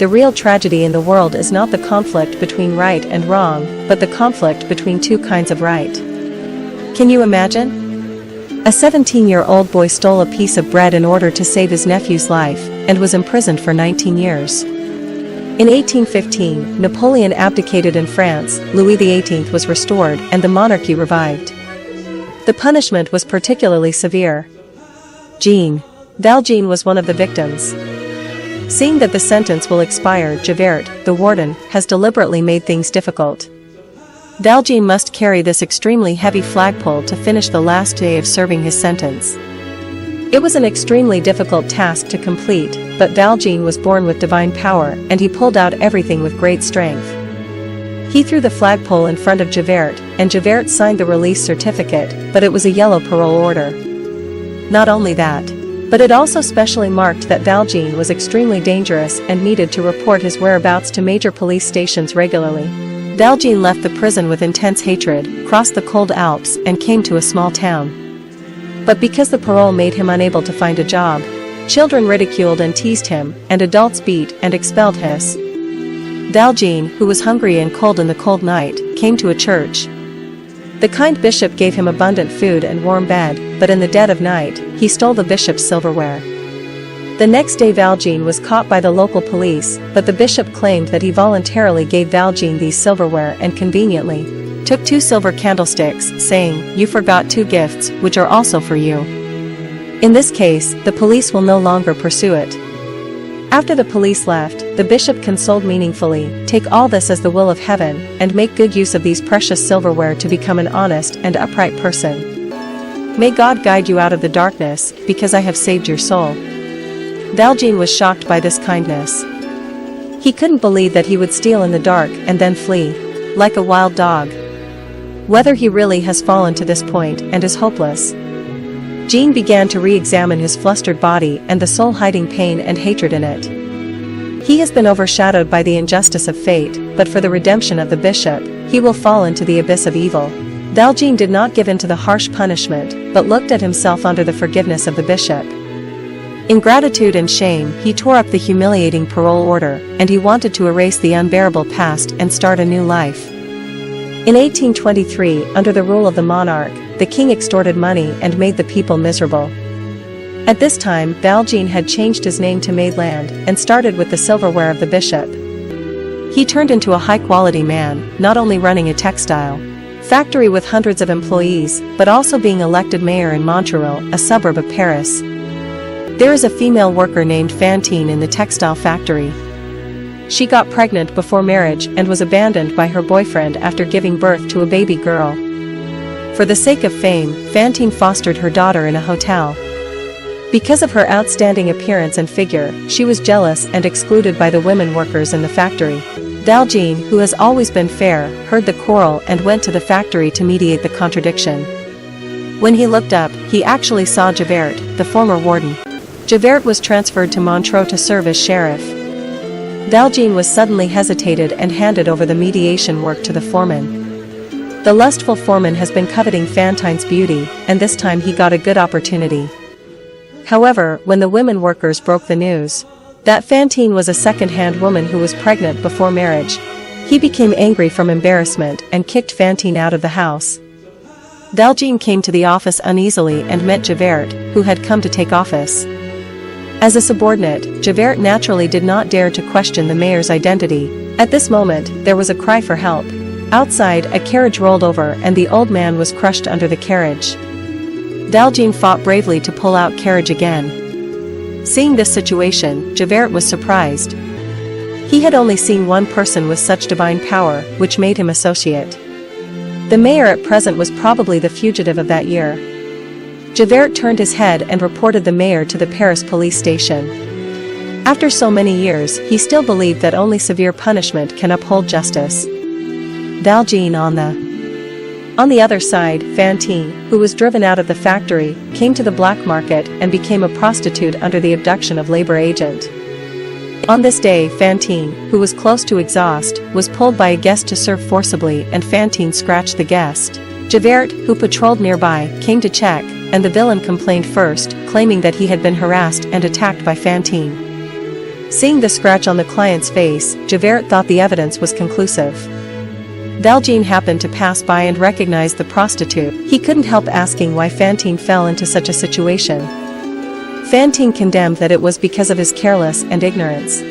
the real tragedy in the world is not the conflict between right and wrong, but the conflict between two kinds of right. Can you imagine? A 17-year-old boy stole a piece of bread in order to save his nephew's life, and was imprisoned for 19 years. In 1815, Napoleon abdicated in France, Louis XVIII was restored, and the monarchy revived. The punishment was particularly severe. Valjean was one of the victims. Seeing that the sentence will expire, Javert, the warden, has deliberately made things difficult. Valjean must carry this extremely heavy flagpole to finish the last day of serving his sentence. It was an extremely difficult task to complete, but Valjean was born with divine power, and he pulled out everything with great strength. He threw the flagpole in front of Javert, and Javert signed the release certificate, but it was a yellow parole order. Not only that, but it also specially marked that Valjean was extremely dangerous and needed to report his whereabouts to major police stations regularly. Valjean left the prison with intense hatred, crossed the cold Alps, and came to a small town. But because the parole made him unable to find a job, children ridiculed and teased him, and adults beat and expelled him. Valjean, who was hungry and cold in the cold night, came to a church. The kind bishop gave him abundant food and warm bed, but in the dead of night, he stole the bishop's silverware. The next day Valjean was caught by the local police, but the bishop claimed that he voluntarily gave Valjean these silverware and conveniently took 2 silver candlesticks, saying, "You forgot 2 gifts, which are also for you." In this case, the police will no longer pursue it. After the police left, the bishop consoled meaningfully, "Take all this as the will of heaven, and make good use of these precious silverware to become an honest and upright person. May God guide you out of the darkness, because I have saved your soul." Valjean was shocked by this kindness. He couldn't believe that he would steal in the dark and then flee, like a wild dog. Whether he really has fallen to this point and is hopeless. Jean began to re-examine his flustered body and the soul hiding pain and hatred in it. He has been overshadowed by the injustice of fate, but for the redemption of the bishop, he will fall into the abyss of evil. Valjean did not give in to the harsh punishment, but looked at himself under the forgiveness of the bishop. In gratitude and shame, he tore up the humiliating parole order, and he wanted to erase the unbearable past and start a new life. In 1823, under the rule of the monarch, the king extorted money and made the people miserable. At this time, Valjean had changed his name to Maitland, and started with the silverware of the bishop. He turned into a high-quality man, not only running a textile factory with hundreds of employees, but also being elected mayor in Montereau, a suburb of Paris. There is a female worker named Fantine in the textile factory. She got pregnant before marriage and was abandoned by her boyfriend after giving birth to a baby girl. For the sake of fame, Fantine fostered her daughter in a hotel. Because of her outstanding appearance and figure, she was jealous and excluded by the women workers in the factory. Valjean, who has always been fair, heard the quarrel and went to the factory to mediate the contradiction. When he looked up, he actually saw Javert, the former warden. Javert was transferred to Montreux to serve as sheriff. Valjean was suddenly hesitated and handed over the mediation work to the foreman. The lustful foreman has been coveting Fantine's beauty, and this time he got a good opportunity. However, when the women workers broke the news that Fantine was a second-hand woman who was pregnant before marriage, he became angry from embarrassment and kicked Fantine out of the house. Valjean came to the office uneasily and met Javert, who had come to take office. As a subordinate, Javert naturally did not dare to question the mayor's identity. At this moment, there was a cry for help. Outside, a carriage rolled over and the old man was crushed under the carriage. Valjean fought bravely to pull out carriage again. Seeing this situation, Javert was surprised. He had only seen one person with such divine power, which made him associate. The mayor at present was probably the fugitive of that year. Javert turned his head and reported the mayor to the Paris police station. After so many years, he still believed that only severe punishment can uphold justice. Valjean on the other side, Fantine, who was driven out of the factory, came to the black market and became a prostitute under the abduction of labor agent. On this day, Fantine, who was close to exhaust, was pulled by a guest to serve forcibly, and Fantine scratched the guest. Javert, who patrolled nearby, came to check, and the villain complained first, claiming that he had been harassed and attacked by Fantine. Seeing the scratch on the client's face, Javert thought the evidence was conclusive. Valjean happened to pass by and recognized the prostitute. He couldn't help asking why Fantine fell into such a situation. Fantine condemned that it was because of his carelessness and ignorance.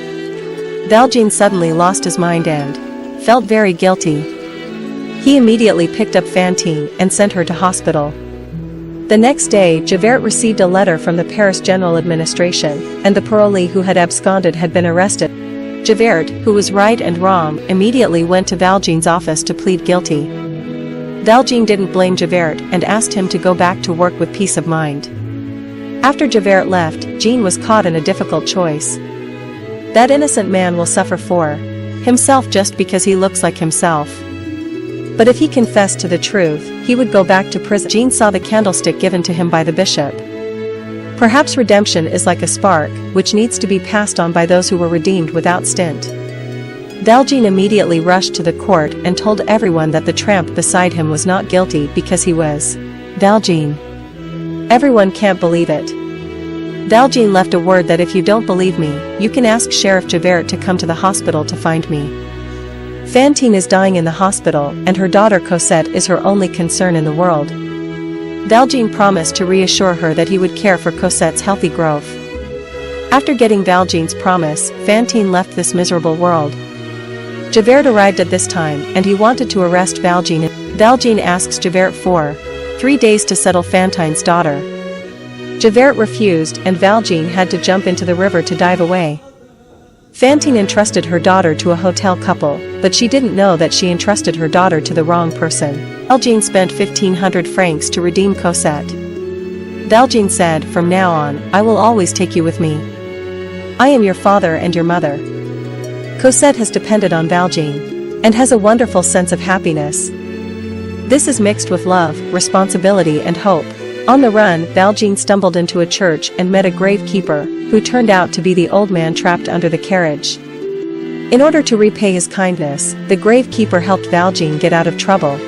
Valjean suddenly lost his mind and felt very guilty. He immediately picked up Fantine and sent her to hospital. The next day, Javert received a letter from the Paris General Administration, and the parolee who had absconded had been arrested. Javert, who was right and wrong, immediately went to Valjean's office to plead guilty. Valjean didn't blame Javert and asked him to go back to work with peace of mind. After Javert left, Jean was caught in a difficult choice. That innocent man will suffer for himself just because he looks like himself. But if he confessed to the truth, he would go back to prison. Jean saw the candlestick given to him by the bishop. Perhaps redemption is like a spark, which needs to be passed on by those who were redeemed without stint. Valjean immediately rushed to the court and told everyone that the tramp beside him was not guilty because he was Valjean. Everyone can't believe it. Valjean left a word that if you don't believe me, you can ask Sheriff Javert to come to the hospital to find me. Fantine is dying in the hospital, and her daughter Cosette is her only concern in the world. Valjean promised to reassure her that he would care for Cosette's healthy growth. After getting Valjean's promise, Fantine left this miserable world. Javert arrived at this time, and he wanted to arrest Valjean. Valjean asks Javert for 3 days to settle Fantine's daughter. Javert refused, and Valjean had to jump into the river to dive away. Fantine entrusted her daughter to a hotel couple, but she didn't know that she entrusted her daughter to the wrong person. Valjean spent 1,500 francs to redeem Cosette. Valjean said, "From now on, I will always take you with me. I am your father and your mother." Cosette has depended on Valjean, and has a wonderful sense of happiness. This is mixed with love, responsibility and hope. On the run, Valjean stumbled into a church and met a gravekeeper, who turned out to be the old man trapped under the carriage. In order to repay his kindness, the gravekeeper helped Valjean get out of trouble.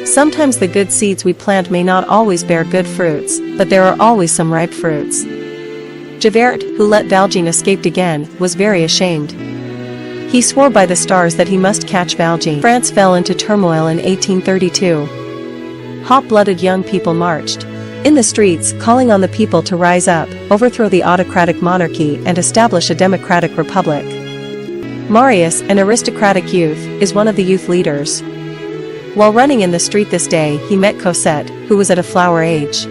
Sometimes the good seeds we plant may not always bear good fruits, but there are always some ripe fruits. Javert, who let Valjean escape again, was very ashamed. He swore by the stars that he must catch Valjean. France fell into turmoil in 1832. Hot-blooded young people marched in the streets, calling on the people to rise up, overthrow the autocratic monarchy and establish a democratic republic. Marius, an aristocratic youth, is one of the youth leaders. While running in the street this day, he met Cosette, who was at a flower age.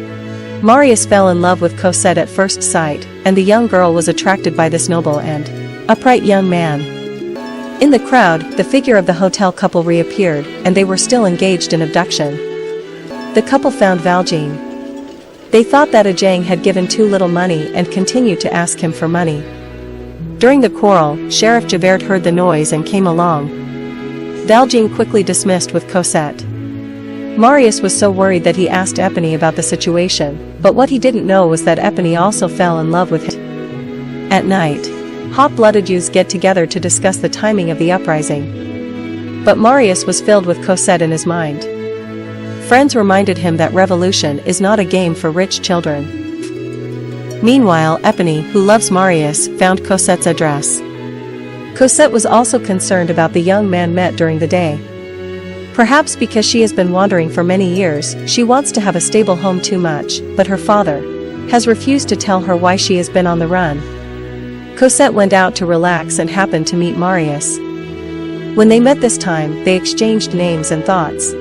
Marius fell in love with Cosette at first sight, and the young girl was attracted by this noble and upright young man. In the crowd, the figure of the hotel couple reappeared, and they were still engaged in abduction. The couple found Valjean. They thought that Ajang had given too little money and continued to ask him for money. During the quarrel, Sheriff Javert heard the noise and came along. Valjean quickly dismissed with Cosette. Marius was so worried that he asked Epine about the situation, but what he didn't know was that Epine also fell in love with him. At night, hot-blooded youths get together to discuss the timing of the uprising. But Marius was filled with Cosette in his mind. Friends reminded him that revolution is not a game for rich children. Meanwhile, Epine, who loves Marius, found Cosette's address. Cosette was also concerned about the young man met during the day. Perhaps because she has been wandering for many years, she wants to have a stable home too much, but her father has refused to tell her why she has been on the run. Cosette went out to relax and happened to meet Marius. When they met this time, they exchanged names and thoughts.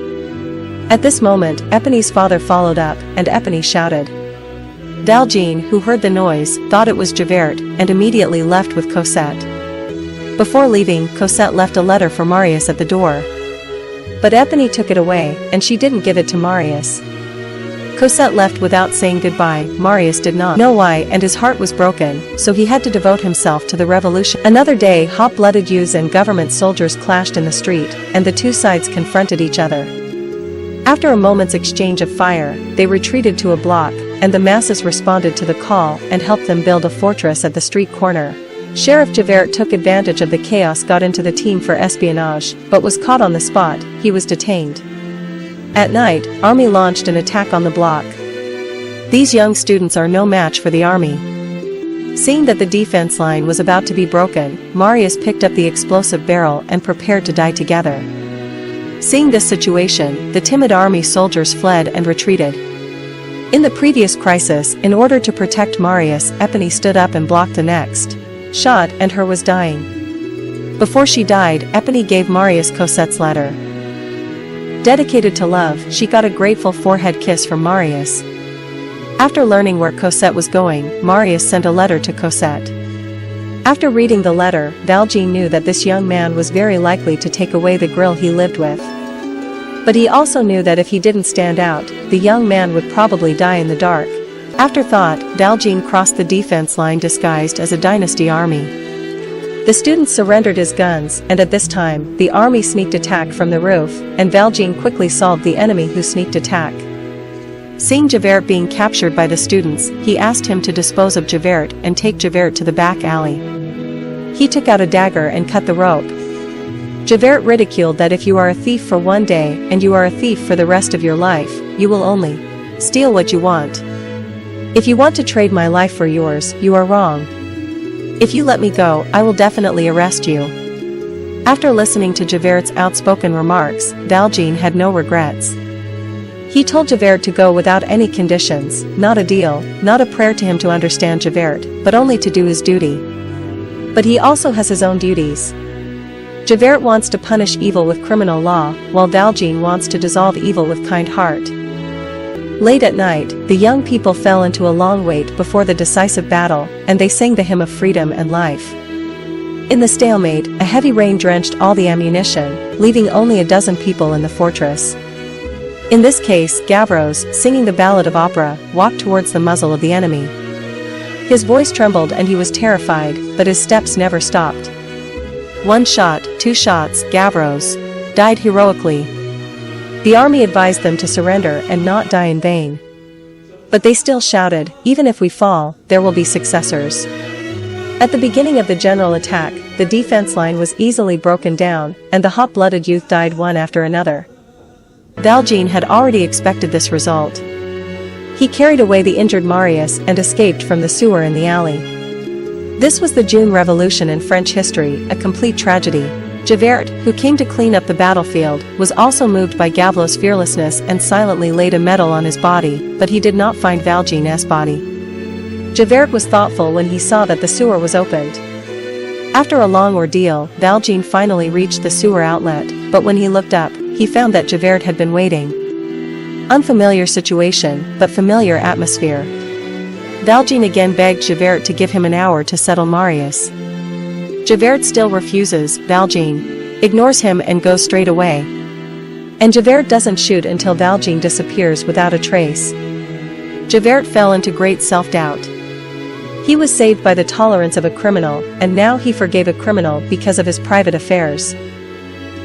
At this moment, Epine's father followed up, and Epine shouted. Valjean, who heard the noise, thought it was Javert, and immediately left with Cosette. Before leaving, Cosette left a letter for Marius at the door. But Epine took it away, and she didn't give it to Marius. Cosette left without saying goodbye. Marius did not know why, and his heart was broken, so he had to devote himself to the revolution. Another day, hot-blooded youths and government soldiers clashed in the street, and the two sides confronted each other. After a moment's exchange of fire, they retreated to a block, and the masses responded to the call and helped them build a fortress at the street corner. Sheriff Javert took advantage of the chaos, got into the team for espionage, but was caught on the spot. He was detained. At night, army launched an attack on the block. These young students are no match for the army. Seeing that the defense line was about to be broken, Marius picked up the explosive barrel and prepared to die together. Seeing this situation, the timid army soldiers fled and retreated. In the previous crisis, in order to protect Marius, Epine stood up and blocked the next shot, and her was dying. Before she died, Epine gave Marius Cosette's letter. Dedicated to love, she got a grateful forehead kiss from Marius. After learning where Cosette was going, Marius sent a letter to Cosette. After reading the letter, Valjean knew that this young man was very likely to take away the girl he lived with. But he also knew that if he didn't stand out, the young man would probably die in the dark. After thought, Valjean crossed the defense line disguised as a dynasty army. The students surrendered his guns, and at this time, the army sneaked attack from the roof, and Valjean quickly solved the enemy who sneaked attack. Seeing Javert being captured by the students, he asked him to dispose of Javert and take Javert to the back alley. He took out a dagger and cut the rope. Javert ridiculed that if you are a thief for one day and you are a thief for the rest of your life, you will only steal what you want. If you want to trade my life for yours, you are wrong. If you let me go, I will definitely arrest you. After listening to Javert's outspoken remarks, Valjean had no regrets. He told Javert to go without any conditions, not a deal, not a prayer to him to understand Javert, but only to do his duty. But he also has his own duties. Javert wants to punish evil with criminal law, while Valjean wants to dissolve evil with kind heart. Late at night, the young people fell into a long wait before the decisive battle, and they sang the hymn of freedom and life. In the stalemate, a heavy rain drenched all the ammunition, leaving only a dozen people in the fortress. In this case, Gavroche, singing the ballad of opera, walked towards the muzzle of the enemy. His voice trembled and he was terrified, but his steps never stopped. 1 shot, 2 shots, Gavroche died heroically. The army advised them to surrender and not die in vain. But they still shouted, "Even if we fall, there will be successors." At the beginning of the general attack, the defense line was easily broken down, and the hot-blooded youth died one after another. Valjean had already expected this result. He carried away the injured Marius and escaped from the sewer in the alley. This was the June Revolution in French history, a complete tragedy. Javert, who came to clean up the battlefield, was also moved by Gavlo's fearlessness and silently laid a medal on his body, but he did not find Valjean's body. Javert was thoughtful when he saw that the sewer was opened. After a long ordeal, Valjean finally reached the sewer outlet, but when he looked up, he found that Javert had been waiting. Unfamiliar situation, but familiar atmosphere. Valjean again begged Javert to give him an hour to settle Marius. Javert still refuses. Valjean ignores him and goes straight away. And Javert doesn't shoot until Valjean disappears without a trace. Javert fell into great self-doubt. He was saved by the tolerance of a criminal, and now he forgave a criminal because of his private affairs.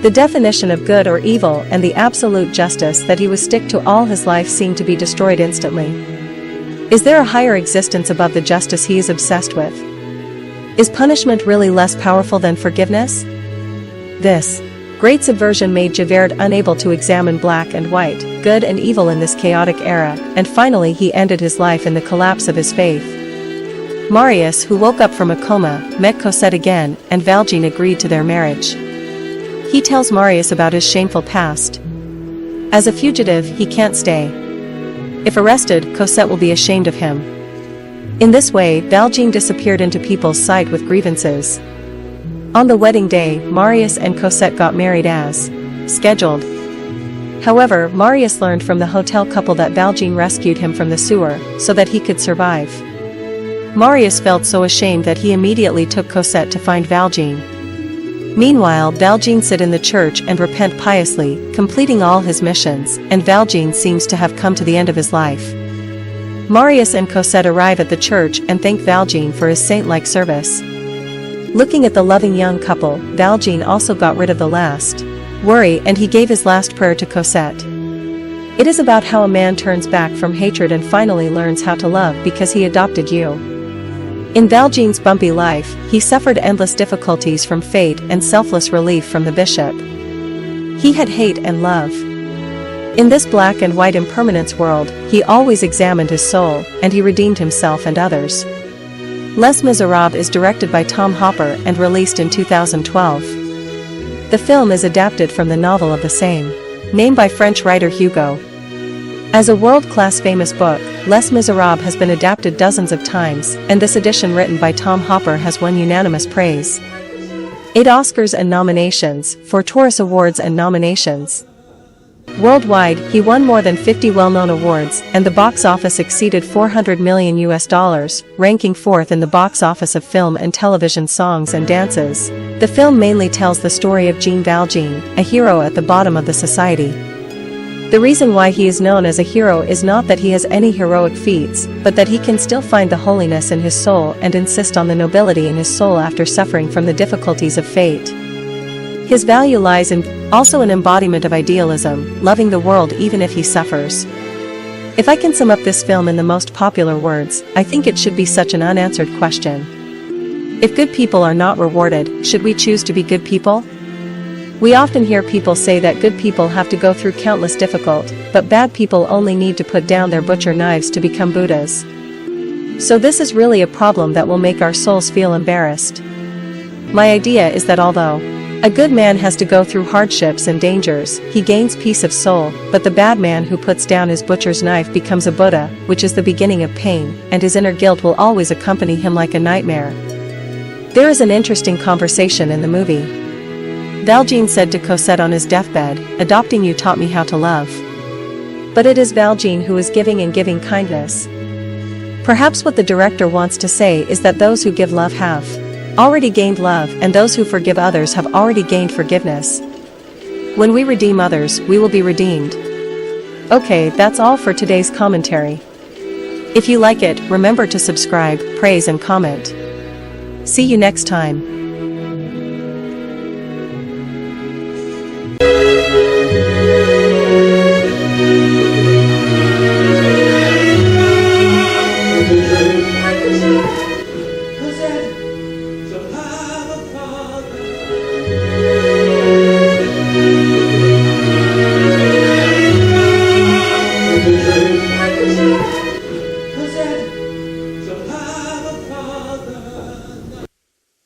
The definition of good or evil and the absolute justice that he would stick to all his life seemed to be destroyed instantly. Is there a higher existence above the justice he is obsessed with? Is punishment really less powerful than forgiveness? This great subversion made Javert unable to examine black and white, good and evil in this chaotic era, and finally he ended his life in the collapse of his faith. Marius, who woke up from a coma, met Cosette again, and Valjean agreed to their marriage. He tells Marius about his shameful past. As a fugitive, he can't stay. If arrested, Cosette will be ashamed of him. In this way, Valjean disappeared into people's sight with grievances. On the wedding day, Marius and Cosette got married as scheduled. However, Marius learned from the hotel couple that Valjean rescued him from the sewer, so that he could survive. Marius felt so ashamed that he immediately took Cosette to find Valjean. Meanwhile, Valjean sit in the church and repent piously, completing all his missions, and Valjean seems to have come to the end of his life. Marius and Cosette arrive at the church and thank Valjean for his saint-like service. Looking at the loving young couple, Valjean also got rid of the last worry and he gave his last prayer to Cosette. It is about how a man turns back from hatred and finally learns how to love because he adopted you. In Valjean's bumpy life, he suffered endless difficulties from fate and selfless relief from the bishop. He had hate and love. In this black and white impermanence world, he always examined his soul, and he redeemed himself and others. Les Miserables is directed by Tom Hopper and released in 2012. The film is adapted from the novel of the same name by French writer Hugo. As a world-class famous book, Les Miserables has been adapted dozens of times, and this edition written by Tom Hopper has won unanimous praise. 8 Oscars and nominations, 4 Taurus Awards and nominations. Worldwide, he won more than 50 well-known awards, and the box office exceeded $400 million, ranking 4th in the box office of film and television songs and dances. The film mainly tells the story of Jean Valjean, a hero at the bottom of the society. The reason why he is known as a hero is not that he has any heroic feats, but that he can still find the holiness in his soul and insist on the nobility in his soul after suffering from the difficulties of fate. His value lies in also an embodiment of idealism, loving the world even if he suffers. If I can sum up this film in the most popular words, I think it should be such an unanswered question. If good people are not rewarded, should we choose to be good people? We often hear people say that good people have to go through countless difficult, but bad people only need to put down their butcher knives to become Buddhas. So this is really a problem that will make our souls feel embarrassed. My idea is that although a good man has to go through hardships and dangers, he gains peace of soul, but the bad man who puts down his butcher's knife becomes a Buddha, which is the beginning of pain, and his inner guilt will always accompany him like a nightmare. There is an interesting conversation in the movie. Valjean said to Cosette on his deathbed, "Adopting you taught me how to love." But it is Valjean who is giving and giving kindness. Perhaps what the director wants to say is that those who give love have already gained love, and those who forgive others have already gained forgiveness. When we redeem others, we will be redeemed. Okay, that's all for today's commentary. If you like it, remember to subscribe, praise and comment. See you next time. Thank you.